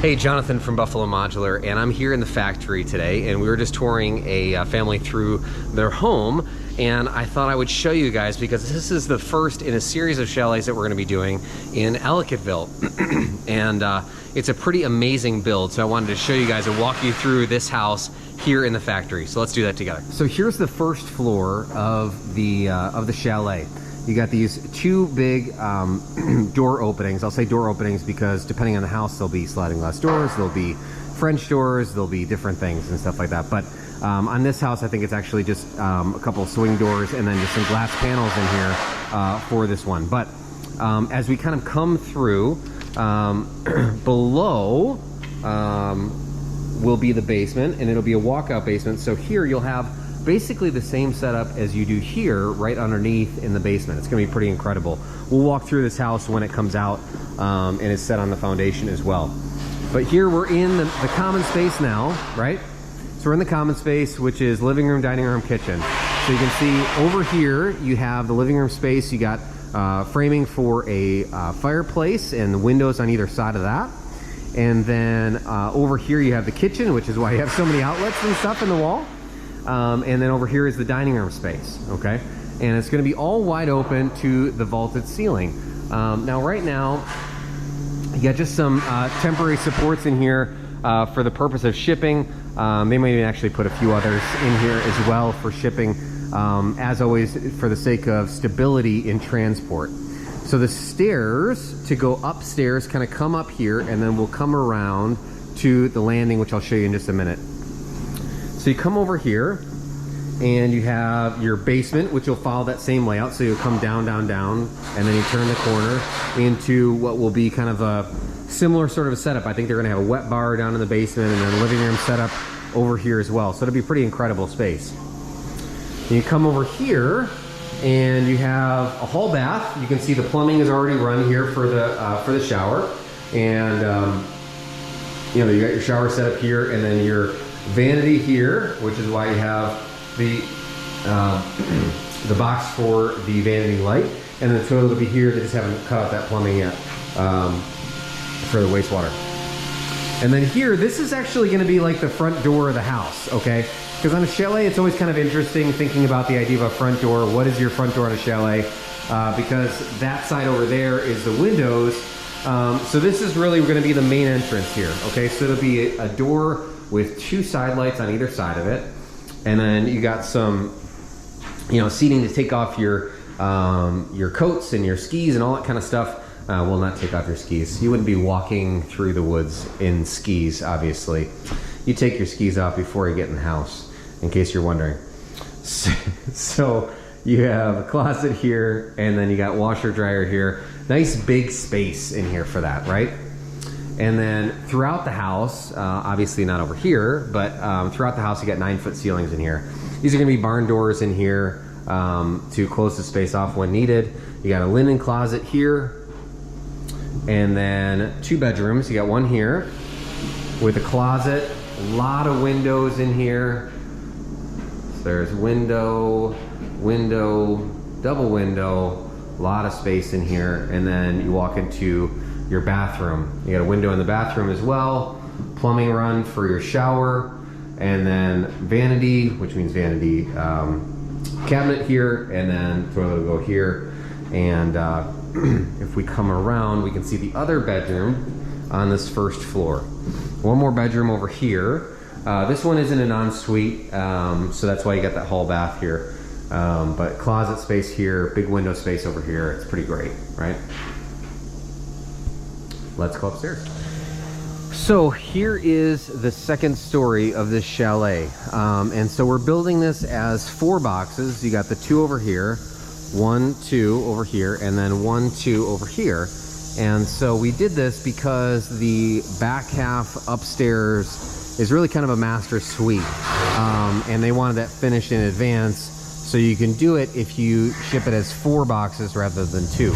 Hey, Jonathan from Buffalo Modular, and I'm here in the factory today, and we were just touring a family through their home, and I thought I would show you guys because this is the first in a series of chalets that we're going to be doing in Ellicottville. And it's a pretty amazing build, so I wanted to show you guys and walk you through this house here in the factory. So let's do that together. So here's the first floor of the chalet. You got these two big door openings. I'll say door openings because depending on the house, there'll be sliding glass doors, there'll be French doors, there'll be different things and stuff like that. But on this house, I think it's actually just a couple of swing doors and then just some glass panels in here for this one. But as we kind of come through, below will be the basement, and it'll be a walkout basement. So here you'll have basically the same setup as you do here right underneath in the basement. It's gonna be pretty incredible. We'll walk through this house when it comes out and is set on the foundation as well. But here we're in the common space now, right? So we're in the common space, which is living room, dining room, kitchen. So you can see over here you have the living room space. You got framing for a fireplace and the windows on either side of that. And then over here you have the kitchen, which is why you have so many outlets and stuff in the wall. And then over here is the dining room space, okay? And it's gonna be all wide open to the vaulted ceiling. Now, right now, you got just some temporary supports in here for the purpose of shipping. They might even actually put a few others in here as well for shipping, as always, for the sake of stability in transport. So the stairs to go upstairs kind of come up here, and then we'll come around to the landing, which I'll show you in just a minute. So you come over here and you have your basement, which will follow that same layout. So you'll come down, down, down, and then you turn the corner into what will be kind of a similar sort of a setup. I think they're gonna have a wet bar down in the basement and then a living room setup over here as well. So it'll be a pretty incredible space. And you come over here and you have a hall bath. You can see the plumbing is already run here for the shower. And you know, you got your shower set up here and then your vanity here, which is why you have the box for the vanity light, and then the toilet will be here. They just haven't cut out that plumbing yet for the wastewater. And then here, this is actually going to be like the front door of the house, okay? Because on a chalet, it's always kind of interesting thinking about the idea of a front door. What is your front door on a chalet? Because that side over there is the windows. So this is really going to be the main entrance here, okay? So it'll be a door with two side lights on either side of it, and then you got some, you know, seating to take off your coats and your skis and all that kind of stuff. Well, not take off your skis. You wouldn't be walking through the woods in skis, obviously. You take your skis off before you get in the house, in case you're wondering. So you have a closet here, and then you got washer dryer here. Nice big space in here for that, right? And then throughout the house, obviously not over here, but throughout the house you got 9-foot ceilings in here. These are gonna be barn doors in here to close the space off when needed. You got a linen closet here, and then 2 bedrooms. You got one here with a closet, a lot of windows in here. So there's window, window, double window, a lot of space in here, and then you walk into your bathroom. You got a window in the bathroom as well, plumbing run for your shower, and then vanity, which means vanity cabinet here, and then toilet will go here. And if we come around, we can see the other bedroom on this first floor. One more bedroom over here. This one isn't an ensuite, so that's why you got that hall bath here. But closet space here, big window space over here. It's pretty great, right? Let's go upstairs. So here is the second story of this chalet. And so we're building this as 4 boxes. You got the 2 over here, 1, 2 over here, and then 1, 2 over here. And so we did this because the back half upstairs is really kind of a master suite. And they wanted that finished in advance, so you can do it if you ship it as 4 boxes rather than 2.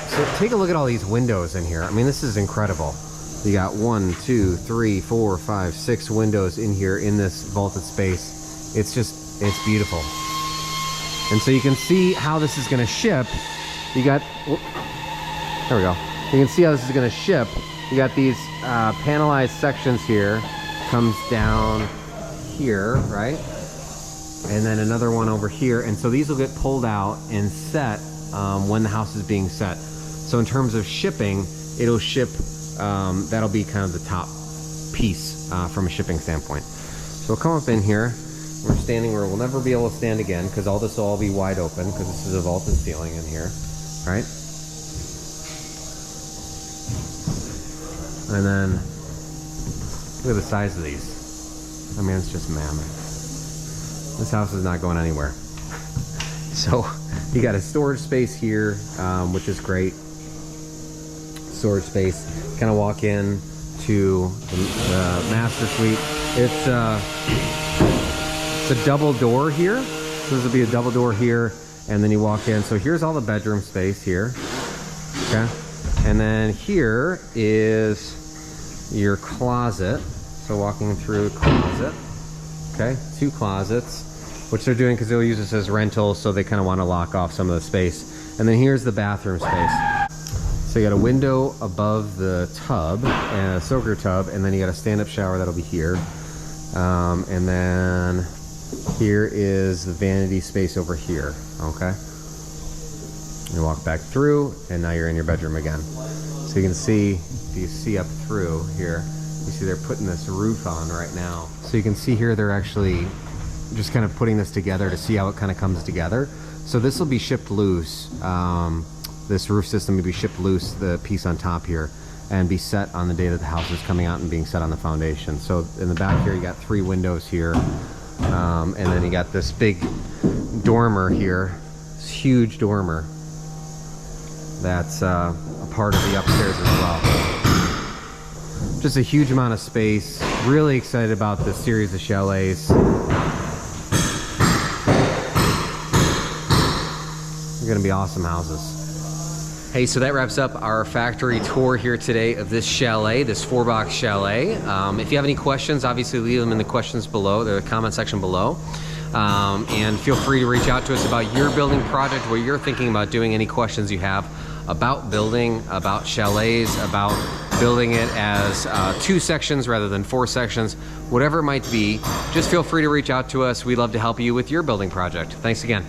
So take a look at all these windows in here. I mean, this is incredible. You got 1, 2, 3, 4, 5, 6 windows in here in this vaulted space. It's just, it's beautiful. And so you can see how this is going to ship. You got, there we go. You can see how this is going to ship. You got these panelized sections here comes down here, right? And then another one over here. And so these will get pulled out and set when the house is being set. So in terms of shipping, it'll ship, that'll be kind of the top piece from a shipping standpoint. So we'll come up in here. We're standing where we'll never be able to stand again because all this will all be wide open because this is a vaulted ceiling in here, right? And then look at the size of these. I mean, it's just mammoth. This house is not going anywhere. So you got a storage space here, which is great. Storage space. Kind of walk in to the master suite. It's a double door here. So this will be a double door here, and then you walk in. So here's all the bedroom space here. Okay, and then here is your closet. So walking through the closet. Okay, 2 closets, which they're doing because they'll use this as rental, so they kind of want to lock off some of the space. And then here's the bathroom space. So you got a window above the tub and a soaker tub, and then you got a stand-up shower that'll be here. And then here is the vanity space over here. Okay. You walk back through, and now you're in your bedroom again. So you can see, if you see up through here, you see they're putting this roof on right now. So you can see here they're actually just kind of putting this together to see how it kind of comes together. So this will be shipped loose. This roof system will be shipped loose, the piece on top here, and be set on the day that the house is coming out and being set on the foundation. So in the back here, you got 3 windows here. And then you got this big dormer here, this huge dormer. That's a part of the upstairs as well. Just a huge amount of space. Really excited about this series of chalets. They're gonna be awesome houses. Hey, so that wraps up our factory tour here today of this chalet, this 4-box chalet. If you have any questions, obviously leave them in the questions below, the comment section below. And feel free to reach out to us about your building project, what you're thinking about doing, any questions you have about building, about chalets, about building it as 2 sections rather than 4 sections, whatever it might be. Just feel free to reach out to us. We'd love to help you with your building project. Thanks again.